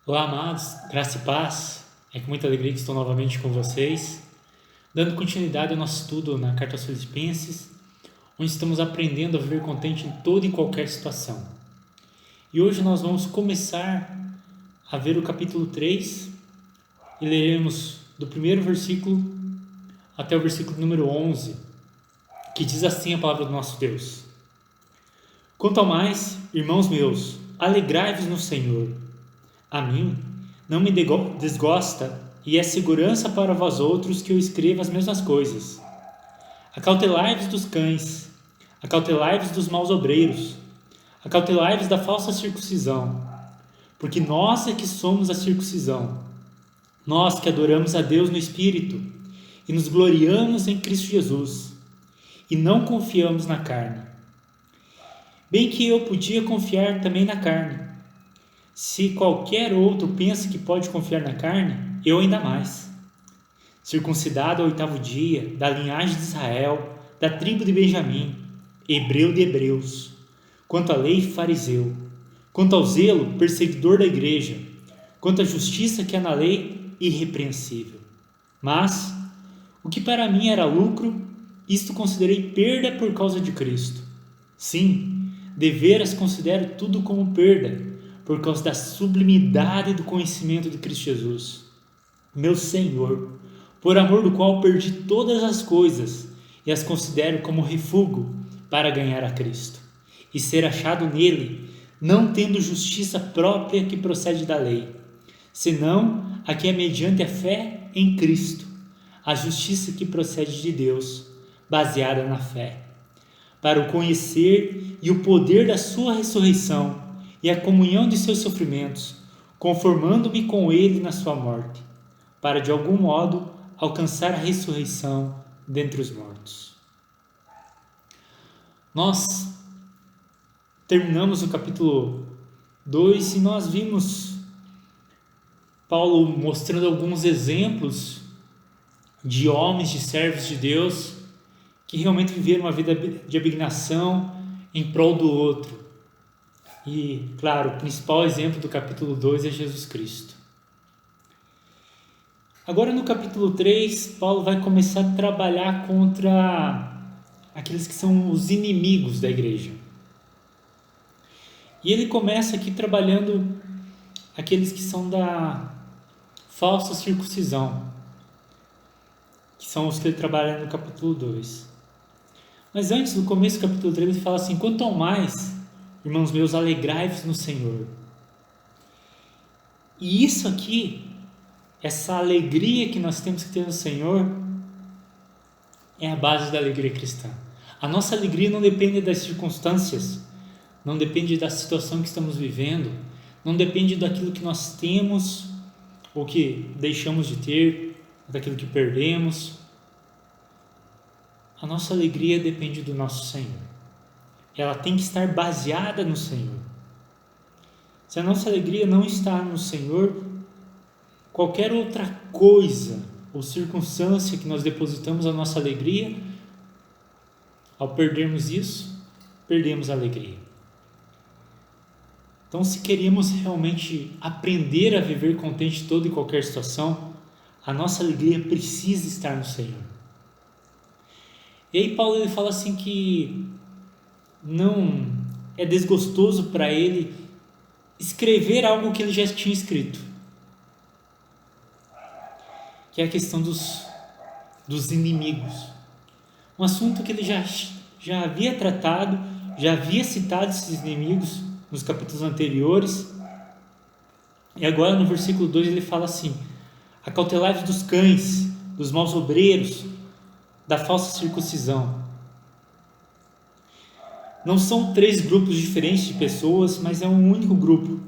Olá, amados, graça e paz. É com muita alegria que estou novamente com vocês, dando continuidade ao nosso estudo na Carta aos Filipenses, onde estamos aprendendo a viver contente em toda e qualquer situação. E hoje nós vamos começar a ver o capítulo 3 e leremos do primeiro versículo até o versículo número 11, que diz assim a palavra do nosso Deus. Quanto ao mais, irmãos meus, alegrai-vos no Senhor. A mim não me desgosta e é segurança para vós outros que eu escreva as mesmas coisas. Acautelai-vos dos cães, acautelai-vos dos maus obreiros, acautelai-vos da falsa circuncisão, porque nós é que somos a circuncisão, nós que adoramos a Deus no Espírito e nos gloriamos em Cristo Jesus e não confiamos na carne. Bem que eu podia confiar também na carne. Se qualquer outro pensa que pode confiar na carne, eu ainda mais. Circuncidado ao 8º dia, da linhagem de Israel, da tribo de Benjamim, hebreu de hebreus, quanto à lei, fariseu, quanto ao zelo, perseguidor da igreja, quanto à justiça que há na lei, irrepreensível. Mas, o que para mim era lucro, isto considerei perda por causa de Cristo. Sim, deveras considero tudo como perda, por causa da sublimidade do conhecimento de Cristo Jesus, meu Senhor, por amor do qual perdi todas as coisas e as considero como refúgio para ganhar a Cristo e ser achado nele, não tendo justiça própria que procede da lei, senão a que é mediante a fé em Cristo, a justiça que procede de Deus, baseada na fé, para o conhecer e o poder da sua ressurreição e a comunhão de seus sofrimentos, conformando-me com ele na sua morte, para de algum modo alcançar a ressurreição dentre os mortos. Nós terminamos o capítulo 2 e nós vimos Paulo mostrando alguns exemplos de homens, de servos de Deus, que realmente viveram uma vida de abnegação em prol do outro. E, claro, o principal exemplo do capítulo 2 é Jesus Cristo. Agora, no capítulo 3, Paulo vai começar a trabalhar contra aqueles que são os inimigos da igreja. E ele começa aqui trabalhando aqueles que são da falsa circuncisão, que são os que ele trabalha no capítulo 2. Mas antes, no começo do capítulo 3, ele fala assim: quanto ao mais, irmãos meus, alegrai-vos no Senhor. E isso aqui, essa alegria que nós temos que ter no Senhor, é a base da alegria cristã. A nossa alegria não depende das circunstâncias, não depende da situação que estamos vivendo, não depende daquilo que nós temos ou que deixamos de ter, daquilo que perdemos. A nossa alegria depende do nosso Senhor. Ela tem que estar baseada no Senhor. Se a nossa alegria não está no Senhor, qualquer outra coisa ou circunstância que nós depositamos a nossa alegria, ao perdermos isso, perdemos a alegria. Então, se queremos realmente aprender a viver contente em toda e qualquer situação, a nossa alegria precisa estar no Senhor. E aí Paulo ele fala assim que não é desgostoso para ele escrever algo que ele já tinha escrito, que é a questão dos inimigos, um assunto que ele já havia tratado, já havia citado esses inimigos nos capítulos anteriores, e agora no versículo 2 ele fala assim: acautelai-vos dos cães, dos maus obreiros, da falsa circuncisão. Não são 3 grupos diferentes de pessoas, mas é um único grupo,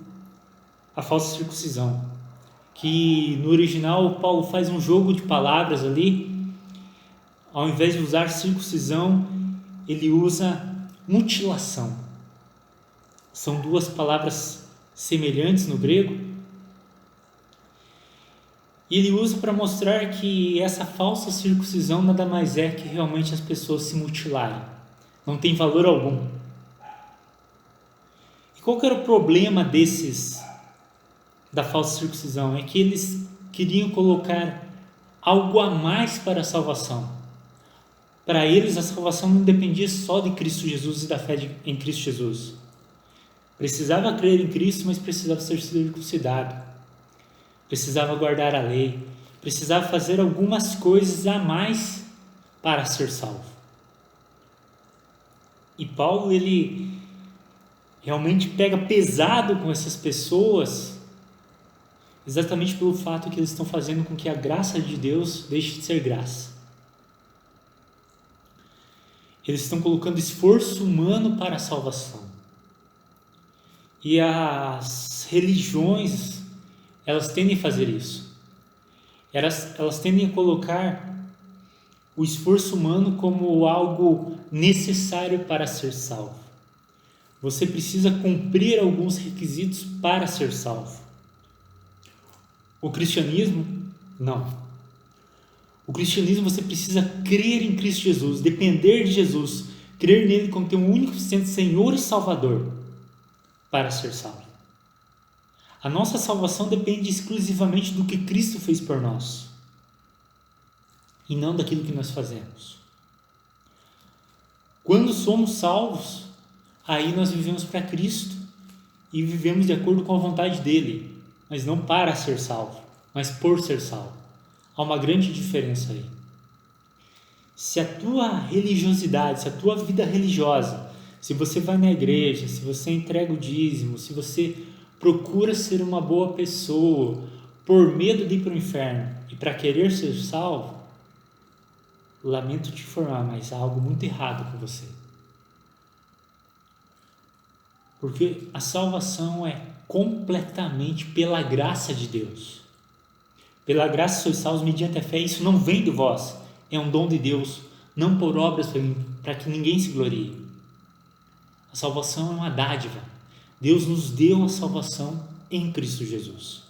a falsa circuncisão. Que no original Paulo faz um jogo de palavras ali, ao invés de usar circuncisão, ele usa mutilação. São 2 palavras semelhantes no grego. E ele usa para mostrar que essa falsa circuncisão nada mais é que realmente as pessoas se mutilarem. Não tem valor algum. E qual que era o problema desses da falsa circuncisão é que eles queriam colocar algo a mais para a salvação. Para eles, a salvação não dependia só de Cristo Jesus e da fé em Cristo Jesus. Precisava crer em Cristo, mas precisava ser circuncidado. Precisava guardar a lei. Precisava fazer algumas coisas a mais para ser salvo. E Paulo, ele realmente pega pesado com essas pessoas, exatamente pelo fato que eles estão fazendo com que a graça de Deus deixe de ser graça. Eles estão colocando esforço humano para a salvação. E as religiões, elas tendem a fazer isso. Elas tendem a colocar o esforço humano como algo necessário para ser salvo. Você precisa cumprir alguns requisitos para ser salvo. O cristianismo, não. O cristianismo, você precisa crer em Cristo Jesus, depender de Jesus, crer nele como teu único Senhor e Salvador para ser salvo. A nossa salvação depende exclusivamente do que Cristo fez por nós e não daquilo que nós fazemos. Quando somos salvos, aí nós vivemos para Cristo e vivemos de acordo com a vontade dele, mas não para ser salvo, mas por ser salvo. Há uma grande diferença aí. Se a tua religiosidade, se a tua vida religiosa, se você vai na igreja, se você entrega o dízimo, se você procura ser uma boa pessoa por medo de ir para o inferno e para querer ser salvo, lamento te informar, mas há algo muito errado com você. Porque a salvação é completamente pela graça de Deus. Pela graça sois salvos mediante a fé, isso não vem de vós, é um dom de Deus, não por obras para que ninguém se glorie. A salvação é uma dádiva. Deus nos deu a salvação em Cristo Jesus.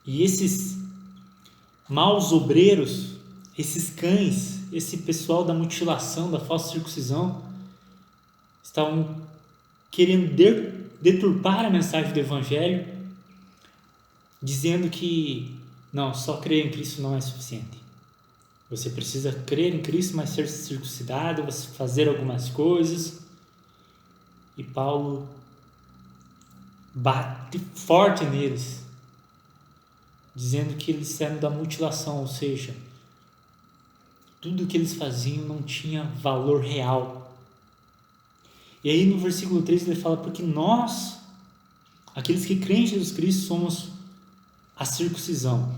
E esses maus obreiros, esses cães, esse pessoal da mutilação, da falsa circuncisão, estavam querendo deturpar a mensagem do Evangelho, dizendo que não, só crer em Cristo não é suficiente. Você precisa crer em Cristo, mas ser circuncidado, você fazer algumas coisas. E Paulo bate forte neles, dizendo que eles eram da mutilação, ou seja, tudo o que eles faziam não tinha valor real. E aí no versículo 3 ele fala, porque nós, aqueles que creem em Jesus Cristo, somos a circuncisão.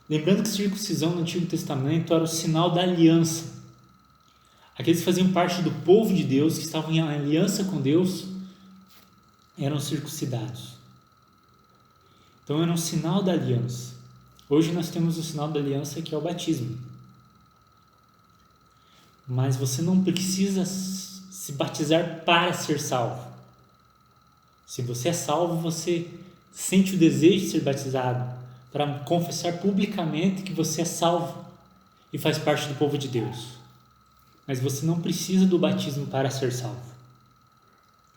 Lembrando que circuncisão no Antigo Testamento era o sinal da aliança. Aqueles que faziam parte do povo de Deus, que estavam em aliança com Deus, eram circuncidados. Então era um sinal da aliança. Hoje nós temos o sinal da aliança, que é o batismo. Mas você não precisa se batizar para ser salvo. Se você é salvo, você sente o desejo de ser batizado para confessar publicamente que você é salvo e faz parte do povo de Deus. Mas você não precisa do batismo para ser salvo.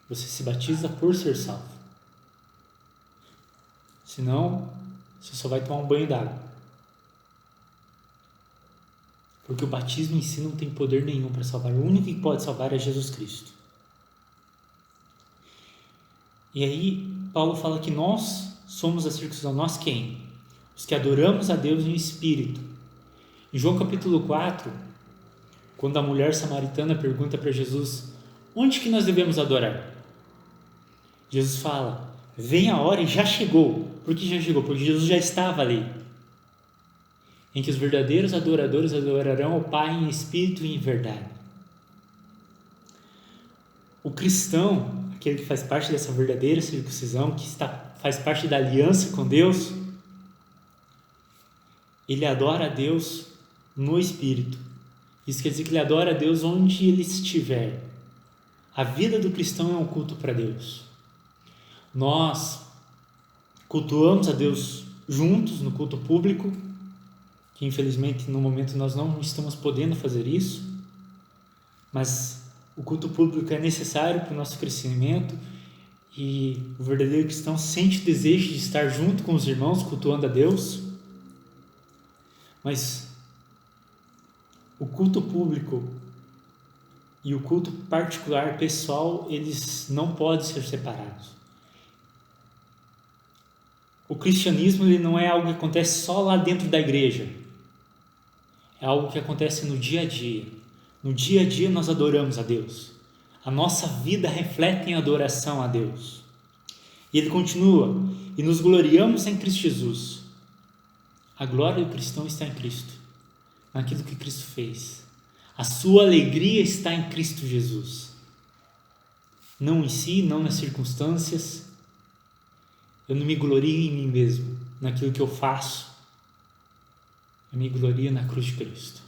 Você se batiza por ser salvo. Senão, você só vai tomar um banho d'água. Porque o batismo em si não tem poder nenhum para salvar. O único que pode salvar é Jesus Cristo. E aí, Paulo fala que nós somos a circuncisão. Nós quem? Os que adoramos a Deus em espírito. Em João capítulo 4, quando a mulher samaritana pergunta para Jesus, onde que nós devemos adorar? Jesus fala, vem a hora e já chegou. Por que já chegou? Porque Jesus já estava ali. Em que os verdadeiros adoradores adorarão o Pai em espírito e em verdade. O cristão, aquele que faz parte dessa verdadeira circuncisão, que faz parte da aliança com Deus, ele adora a Deus no Espírito. Isso quer dizer que ele adora a Deus onde ele estiver. A vida do cristão é um culto para Deus. Nós cultuamos a Deus juntos no culto público, que infelizmente no momento nós não estamos podendo fazer isso, mas o culto público é necessário para o nosso crescimento e o verdadeiro cristão sente desejo de estar junto com os irmãos, cultuando a Deus, mas o culto público e o culto particular, pessoal, eles não podem ser separados. O cristianismo ele não é algo que acontece só lá dentro da igreja, é algo que acontece no dia a dia. No dia a dia nós adoramos a Deus. A nossa vida reflete em adoração a Deus. E ele continua, e nos gloriamos em Cristo Jesus. A glória do cristão está em Cristo, naquilo que Cristo fez. A sua alegria está em Cristo Jesus. Não em si, não nas circunstâncias. Eu não me glorio em mim mesmo, naquilo que eu faço. Eu me glorio na cruz de Cristo.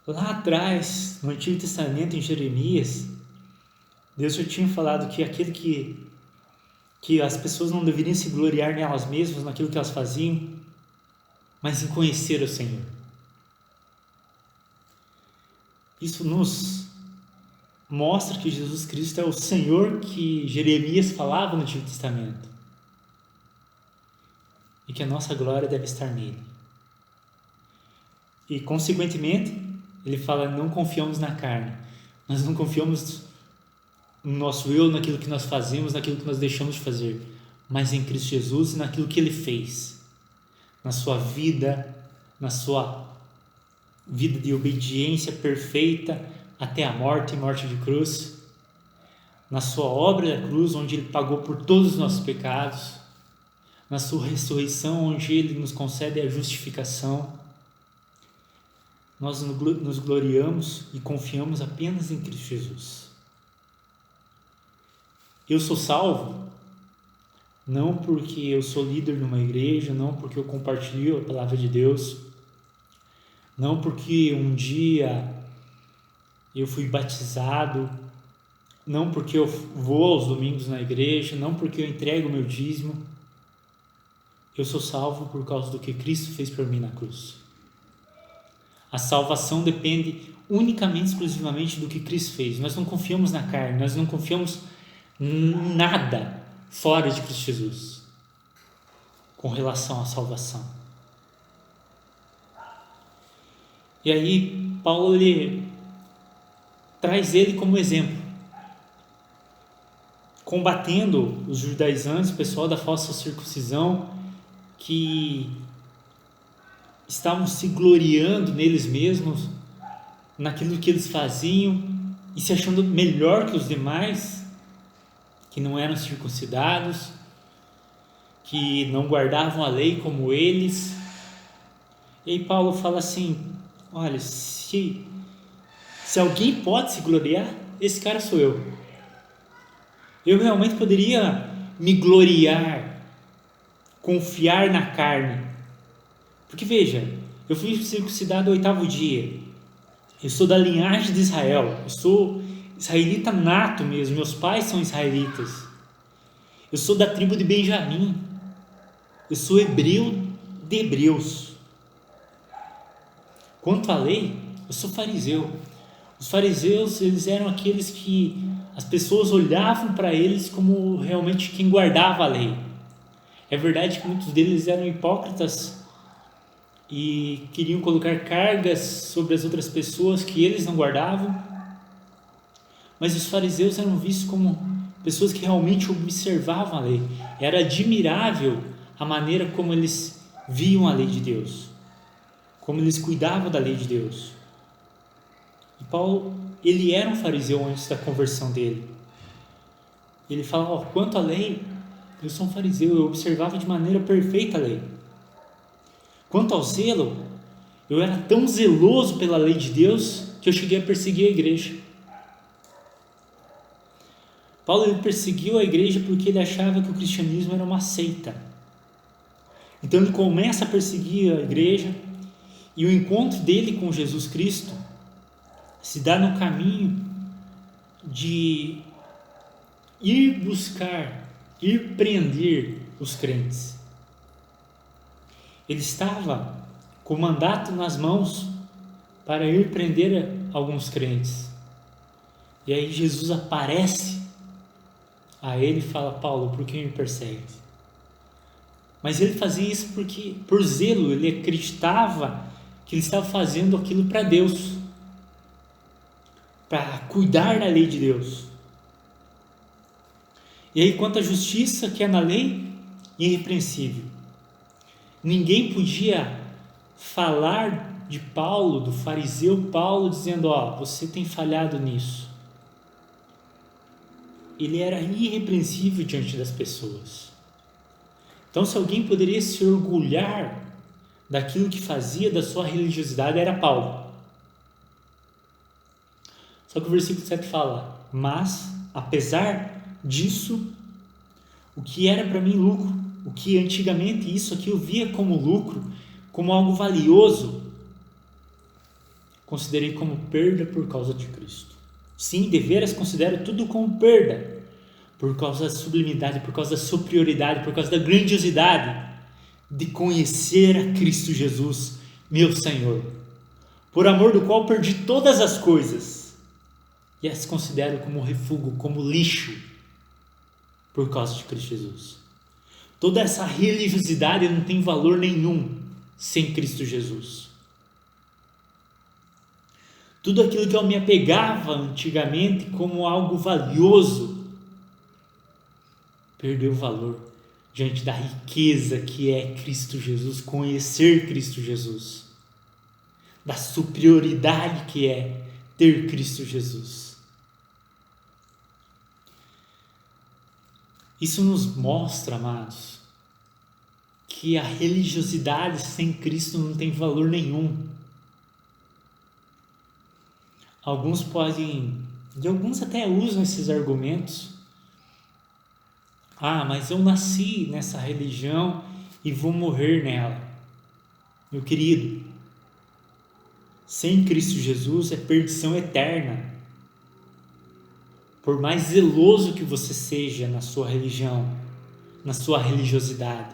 Lá atrás, no Antigo Testamento, em Jeremias, Deus já tinha falado que aquele que as pessoas não deveriam se gloriar nelas mesmas, naquilo que elas faziam, mas em conhecer o Senhor. Isso nos mostra que Jesus Cristo é o Senhor que Jeremias falava no Antigo Testamento e que a nossa glória deve estar nele. E, consequentemente, ele fala, não confiamos na carne, nós não confiamos no nosso eu, naquilo que nós fazemos, naquilo que nós deixamos de fazer, mas em Cristo Jesus e naquilo que ele fez, na sua vida, na sua vida de obediência perfeita até a morte e morte de cruz, na sua obra da cruz, onde ele pagou por todos os nossos pecados, na sua ressurreição, onde ele nos concede a justificação. Nós nos gloriamos e confiamos apenas em Cristo Jesus. Eu sou salvo não porque eu sou líder numa igreja, não porque eu compartilho a palavra de Deus, não porque um dia eu fui batizado, não porque eu vou aos domingos na igreja, não porque eu entrego o meu dízimo. Eu sou salvo por causa do que Cristo fez por mim na cruz. A salvação depende unicamente, exclusivamente do que Cristo fez. Nós não confiamos na carne, nós não confiamos em nada fora de Cristo Jesus com relação à salvação. E aí Paulo traz ele como exemplo, combatendo os judaizantes, o pessoal da falsa circuncisão, que estavam se gloriando neles mesmos, naquilo que eles faziam e se achando melhor que os demais, que não eram circuncidados, que não guardavam a lei como eles. E aí Paulo fala assim, olha, se alguém pode se gloriar, esse cara sou eu. Eu realmente poderia me gloriar, confiar na carne. Porque veja, eu fui circuncidado ao 8º dia, eu sou da linhagem de Israel, eu sou israelita nato mesmo, meus pais são israelitas, eu sou da tribo de Benjamim, eu sou hebreu de hebreus. Quanto à lei, eu sou fariseu. Os fariseus, eles eram aqueles que as pessoas olhavam para eles como realmente quem guardava a lei. É verdade que muitos deles eram hipócritas e queriam colocar cargas sobre as outras pessoas que eles não guardavam, mas os fariseus eram vistos como pessoas que realmente observavam a lei. Era admirável a maneira como eles viam a lei de Deus, como eles cuidavam da lei de Deus. E Paulo, ele era um fariseu antes da conversão dele. Ele fala, quanto à lei, eu sou um fariseu, eu observava de maneira perfeita a lei. Quanto ao zelo, eu era tão zeloso pela lei de Deus que eu cheguei a perseguir a igreja. Paulo ele perseguiu a igreja porque ele achava que o cristianismo era uma seita. Então ele começa a perseguir a igreja e o encontro dele com Jesus Cristo se dá no caminho de ir buscar, ir prender os crentes. Ele estava com o mandato nas mãos para ir prender alguns crentes. E aí Jesus aparece a ele e fala: Paulo, por que me persegue? Mas ele fazia isso porque, por zelo, ele acreditava que ele estava fazendo aquilo para Deus, para cuidar da lei de Deus. E aí, quanto à justiça que é na lei, irrepreensível. Ninguém podia falar de Paulo, do fariseu Paulo, dizendo: ó, você tem falhado nisso. Ele era irrepreensível diante das pessoas. Então, se alguém poderia se orgulhar daquilo que fazia, da sua religiosidade, era Paulo. Só que o versículo 7 fala: mas, apesar disso, o que era para mim lucro, o que antigamente isso aqui eu via como lucro, como algo valioso, considerei como perda por causa de Cristo. Sim, deveras considero tudo como perda, por causa da sublimidade, por causa da superioridade, por causa da grandiosidade de conhecer a Cristo Jesus, meu Senhor, por amor do qual perdi todas as coisas e as considero como refúgio, como lixo, por causa de Cristo Jesus. Toda essa religiosidade não tem valor nenhum sem Cristo Jesus. Tudo aquilo que eu me apegava antigamente como algo valioso perdeu valor diante da riqueza que é Cristo Jesus, conhecer Cristo Jesus, da superioridade que é ter Cristo Jesus. Isso nos mostra, amados, que a religiosidade sem Cristo não tem valor nenhum. Alguns podem, e alguns até usam esses argumentos. Ah, mas eu nasci nessa religião e vou morrer nela. Meu querido, sem Cristo Jesus é perdição eterna. Por mais zeloso que você seja na sua religião, na sua religiosidade,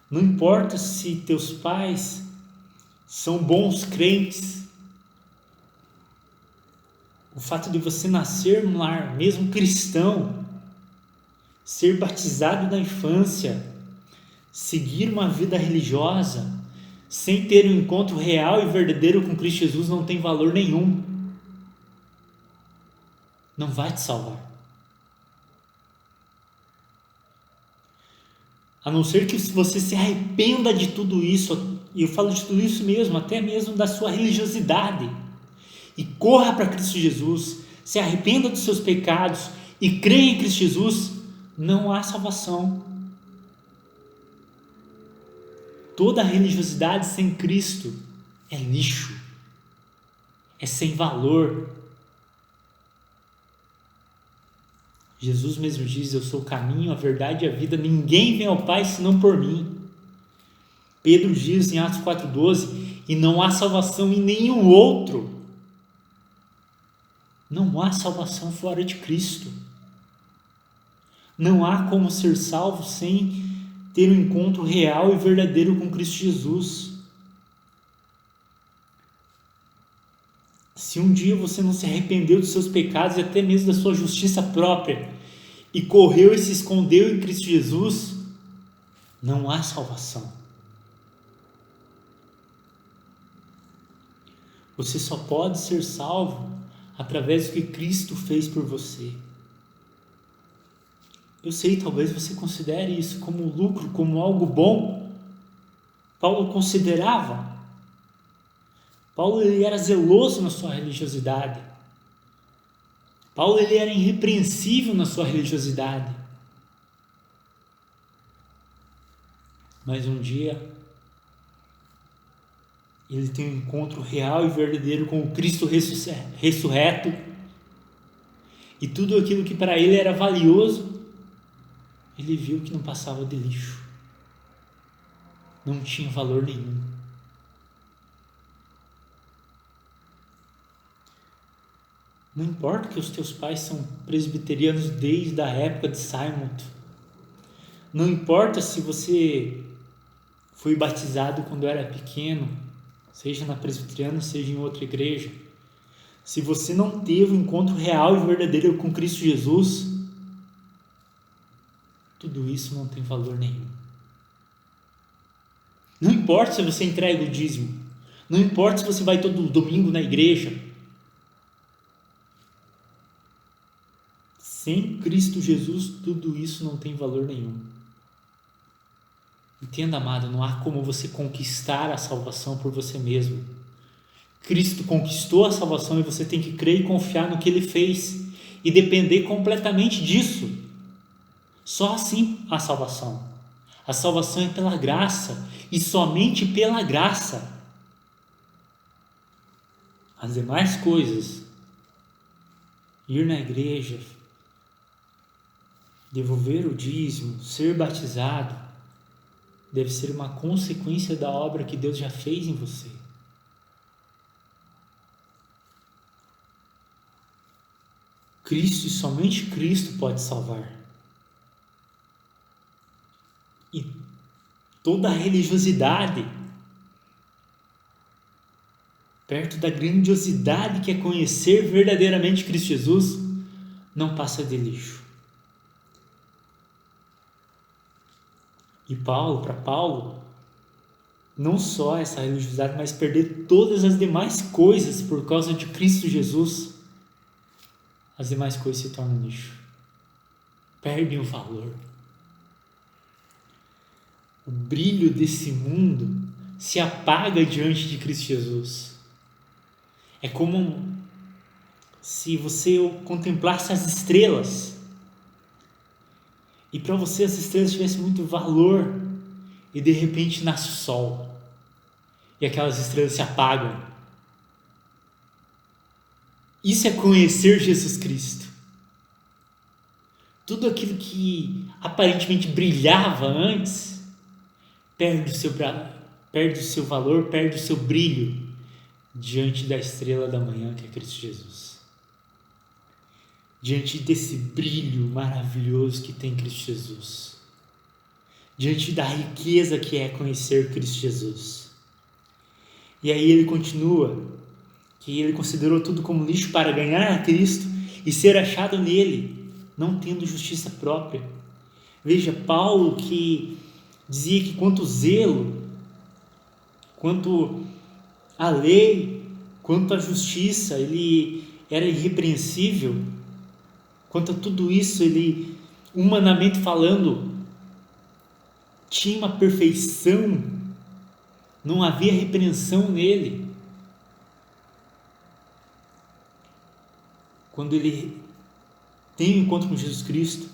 não importa se teus pais são bons crentes, o fato de você nascer num lar, mesmo cristão, ser batizado na infância, seguir uma vida religiosa, sem ter um encontro real e verdadeiro com Cristo Jesus, não tem valor nenhum. Não vai te salvar. A não ser que você se arrependa de tudo isso, e eu falo de tudo isso mesmo, até mesmo da sua religiosidade, e corra para Cristo Jesus, se arrependa dos seus pecados e creia em Cristo Jesus, não há salvação. Toda religiosidade sem Cristo é lixo, é sem valor. Jesus mesmo diz: eu sou o caminho, a verdade e a vida, ninguém vem ao Pai senão por mim. Pedro diz em Atos 4,12: e não há salvação em nenhum outro. Não há salvação fora de Cristo. Não há como ser salvo sem ter um encontro real e verdadeiro com Cristo Jesus. Se um dia você não se arrependeu dos seus pecados e até mesmo da sua justiça própria e correu e se escondeu em Cristo Jesus, não há salvação. Você só pode ser salvo através do que Cristo fez por você. Eu sei, talvez você considere isso como lucro, como algo bom. Paulo considerava. Paulo ele era zeloso na sua religiosidade. Paulo ele era irrepreensível na sua religiosidade. Mas um dia ele tem um encontro real e verdadeiro com o Cristo ressurreto. E tudo aquilo que para ele era valioso, ele viu que não passava de lixo. Não tinha valor nenhum. Não importa que os teus pais são presbiterianos desde a época de Simon. Não importa se você foi batizado quando era pequeno, seja na presbiteriana, seja em outra igreja. Se você não teve um encontro real e verdadeiro com Cristo Jesus, tudo isso não tem valor nenhum. Não importa se você entrega o dízimo, não importa se você vai todo domingo na igreja, sem Cristo Jesus, tudo isso não tem valor nenhum. Entenda, amado, não há como você conquistar a salvação por você mesmo. Cristo conquistou a salvação e você tem que crer e confiar no que Ele fez e depender completamente disso. Só assim a salvação. A salvação é pela graça e somente pela graça. As demais coisas, ir na igreja, devolver o dízimo, ser batizado, deve ser uma consequência da obra que Deus já fez em você. Cristo e somente Cristo pode salvar. E toda a religiosidade, perto da grandiosidade que é conhecer verdadeiramente Cristo Jesus, não passa de lixo. E para Paulo, não só essa religiosidade, mas perder todas as demais coisas por causa de Cristo Jesus, as demais coisas se tornam lixo. Perdem o valor. O brilho desse mundo se apaga diante de Cristo Jesus. É como se você contemplasse as estrelas e para você as estrelas tivessem muito valor e de repente nasce o sol e aquelas estrelas se apagam. Isso é conhecer Jesus Cristo. Tudo aquilo que aparentemente brilhava antes perde o seu valor, perde o seu brilho diante da estrela da manhã que é Cristo Jesus. Diante desse brilho maravilhoso que tem Cristo Jesus. Diante da riqueza que é conhecer Cristo Jesus. E aí ele continua que ele considerou tudo como lixo para ganhar a Cristo e ser achado nele, não tendo justiça própria. Veja, Paulo que dizia que quanto zelo, quanto a lei, quanto a justiça, ele era irrepreensível. Quanto a tudo isso, ele, humanamente falando, tinha uma perfeição, não havia repreensão nele. Quando ele tem um encontro com Jesus Cristo,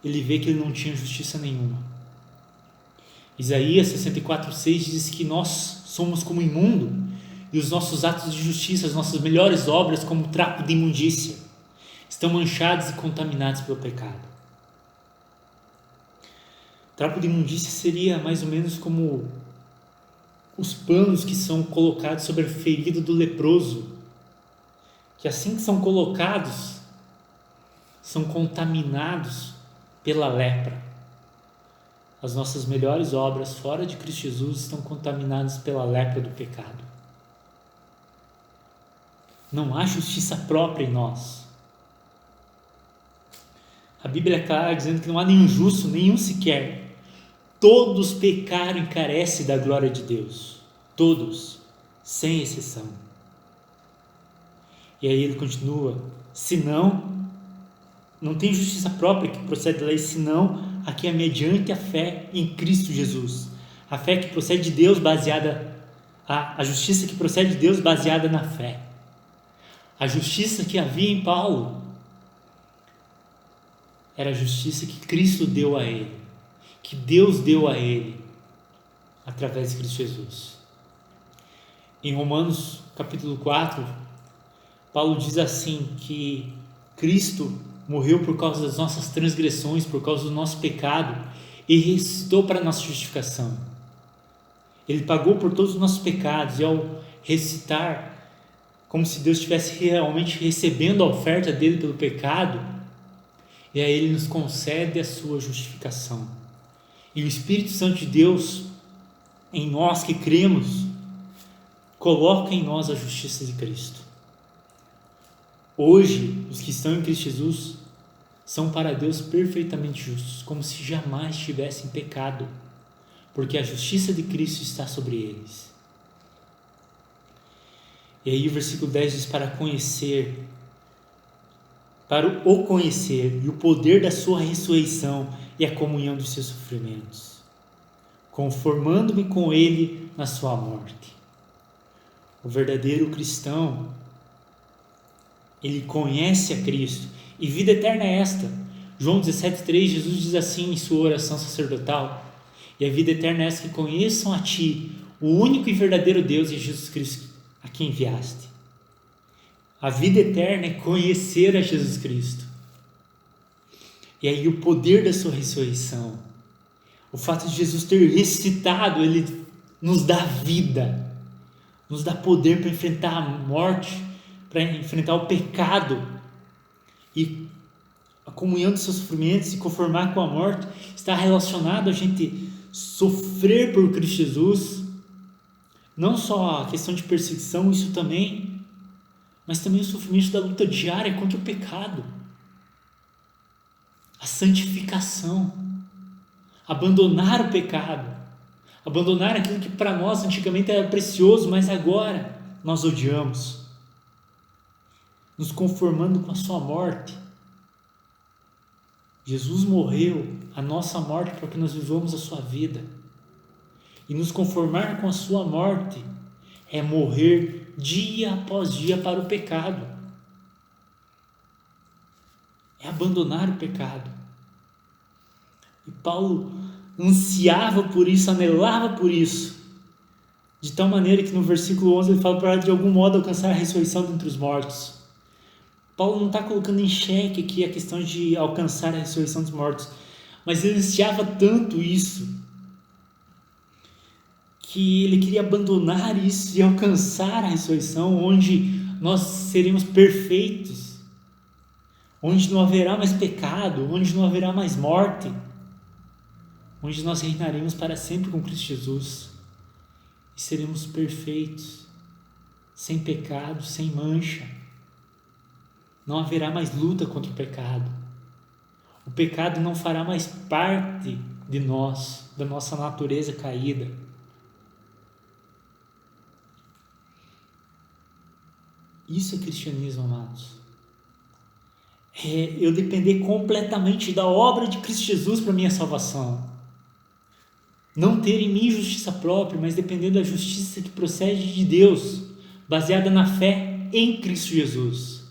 ele vê que ele não tinha justiça nenhuma. Isaías 64:6 diz que nós somos como imundo e os nossos atos de justiça, as nossas melhores obras como trapo de imundícia, estão manchados e contaminados pelo pecado. Trapo de imundícia seria mais ou menos como os panos que são colocados sobre a ferida do leproso, que assim que são colocados, são contaminados pela lepra. As nossas melhores obras fora de Cristo Jesus estão contaminadas pela lepra do pecado. Não há justiça própria em nós. A Bíblia é clara dizendo que não há nenhum justo, nenhum sequer. Todos pecaram e carecem da glória de Deus. Todos, sem exceção. E aí ele continua, senão, não tem justiça própria que procede da lei, senão a que é mediante a fé em Cristo Jesus. A fé que procede de Deus baseada, a justiça que procede de Deus baseada na fé. A justiça que havia em Paulo era a justiça que Cristo deu a ele, que Deus deu a ele, através de Cristo Jesus. Em Romanos capítulo 4, Paulo diz assim, que Cristo morreu por causa das nossas transgressões, por causa do nosso pecado, e ressuscitou para a nossa justificação. Ele pagou por todos os nossos pecados, e ao ressuscitar, como se Deus estivesse realmente recebendo a oferta dele pelo pecado, e aí ele nos concede a sua justificação. E o Espírito Santo de Deus, em nós que cremos, coloca em nós a justiça de Cristo. Hoje, os que estão em Cristo Jesus são para Deus perfeitamente justos, como se jamais tivessem pecado, porque a justiça de Cristo está sobre eles. E aí o versículo 10 diz: para o conhecer e o poder da sua ressurreição e a comunhão dos seus sofrimentos, conformando-me com ele na sua morte. O verdadeiro cristão, ele conhece a Cristo, e vida eterna é esta. João 17,3, Jesus diz assim em sua oração sacerdotal: e a vida eterna é esta, que conheçam a Ti, o único e verdadeiro Deus, e Jesus Cristo, a quem enviaste. A vida eterna é conhecer a Jesus Cristo. E aí o poder da sua ressurreição, o fato de Jesus ter ressuscitado, ele nos dá vida, nos dá poder para enfrentar a morte, para enfrentar o pecado, e a comunhão dos seus sofrimentos, se conformar com a morte, está relacionado a gente sofrer por Cristo Jesus, não só a questão de perseguição, isso também, mas também o sofrimento da luta diária contra o pecado, a santificação, abandonar o pecado, abandonar aquilo que para nós antigamente era precioso, mas agora nós odiamos, nos conformando com a sua morte. Jesus morreu a nossa morte para que nós vivamos a sua vida, e nos conformar com a sua morte é morrer dia após dia para o pecado, é abandonar o pecado. E Paulo ansiava por isso, anelava por isso, de tal maneira que no versículo 11 ele fala para de algum modo alcançar a ressurreição dentre os mortos. Paulo não está colocando em xeque aqui a questão de alcançar a ressurreição dos mortos, mas ele ansiava tanto isso, que ele queria abandonar isso e alcançar a ressurreição, onde nós seremos perfeitos, onde não haverá mais pecado, onde não haverá mais morte, onde nós reinaremos para sempre com Cristo Jesus e seremos perfeitos, sem pecado, sem mancha. Não haverá mais luta contra o pecado. O pecado não fará mais parte de nós, da nossa natureza caída. Isso é cristianismo, amados. É eu depender completamente da obra de Cristo Jesus para minha salvação. Não ter em mim justiça própria, mas depender da justiça que procede de Deus, baseada na fé em Cristo Jesus.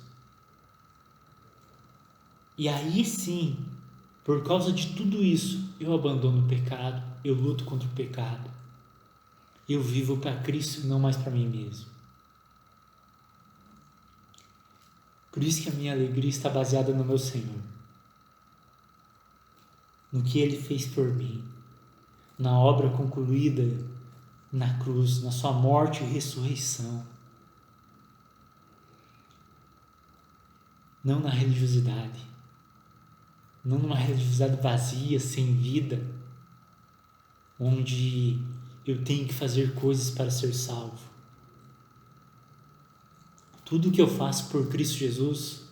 E aí sim, por causa de tudo isso, eu abandono o pecado, eu luto contra o pecado. Eu vivo para Cristo e não mais para mim mesmo. Por isso que a minha alegria está baseada no meu Senhor, no que Ele fez por mim, na obra concluída na cruz, na sua morte e ressurreição. Não na religiosidade, não numa religiosidade vazia, sem vida, onde eu tenho que fazer coisas para ser salvo. Tudo que eu faço por Cristo Jesus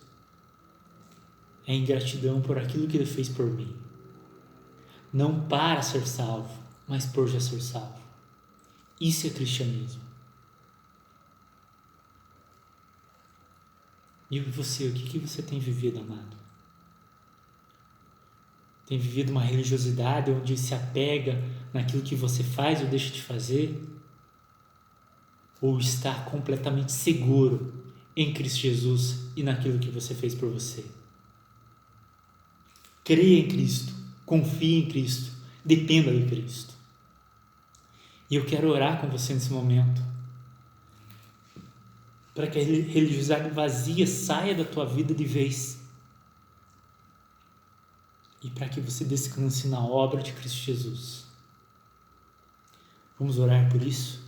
é em gratidão por aquilo que Ele fez por mim. Não para ser salvo, mas por já ser salvo. Isso é cristianismo. E você, o que você tem vivido, amado? Tem vivido uma religiosidade onde se apega naquilo que você faz ou deixa de fazer? Ou está completamente seguro em Cristo Jesus e naquilo que você fez por você? Creia em Cristo, confie em Cristo, dependa de Cristo. E eu quero orar com você nesse momento, para que a religiosidade vazia saia da tua vida de vez, e para que você descanse na obra de Cristo Jesus. Vamos orar por isso?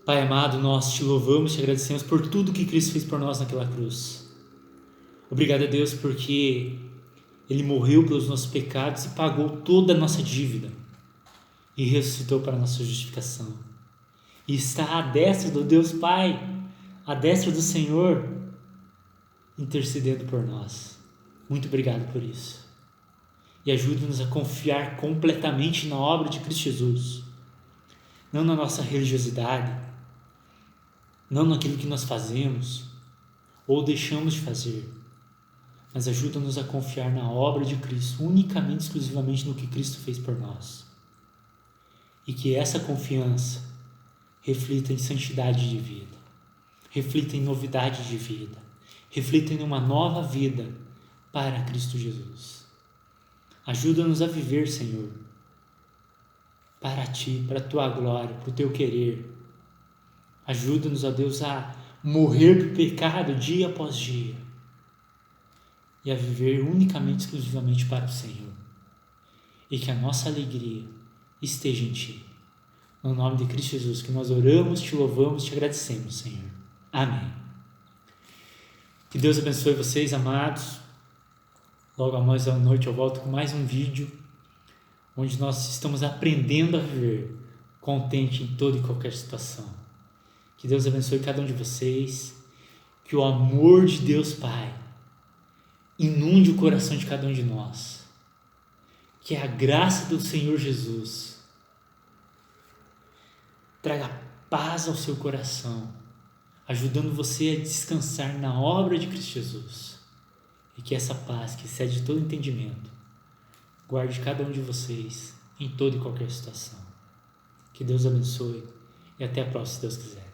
Pai amado, nós te louvamos, te agradecemos por tudo que Cristo fez por nós naquela cruz. Obrigado a Deus porque Ele morreu pelos nossos pecados e pagou toda a nossa dívida e ressuscitou para a nossa justificação. E está à destra do Deus Pai, à destra do Senhor, intercedendo por nós. Muito obrigado por isso. E ajuda-nos a confiar completamente na obra de Cristo Jesus, não na nossa religiosidade, não naquilo que nós fazemos ou deixamos de fazer, mas ajuda-nos a confiar na obra de Cristo, unicamente, exclusivamente no que Cristo fez por nós. E que essa confiança reflita em santidade de vida, reflita em novidade de vida, reflita em uma nova vida para Cristo Jesus. Ajuda-nos a viver, Senhor, para Ti, para a Tua glória, para o Teu querer. Ajuda-nos, ó Deus, a morrer para o pecado dia após dia e a viver unicamente, exclusivamente para o Senhor. E que a nossa alegria esteja em Ti. No nome de Cristo Jesus, que nós oramos, Te louvamos, Te agradecemos, Senhor. Amém. Que Deus abençoe vocês, amados. Logo mais à noite eu volto com mais um vídeo onde nós estamos aprendendo a viver contente em toda e qualquer situação. Que Deus abençoe cada um de vocês. Que o amor de Deus Pai inunde o coração de cada um de nós. Que a graça do Senhor Jesus traga paz ao seu coração, ajudando você a descansar na obra de Cristo Jesus. E que essa paz, que excede todo entendimento, guarde cada um de vocês em toda e qualquer situação. Que Deus abençoe e até a próxima, se Deus quiser.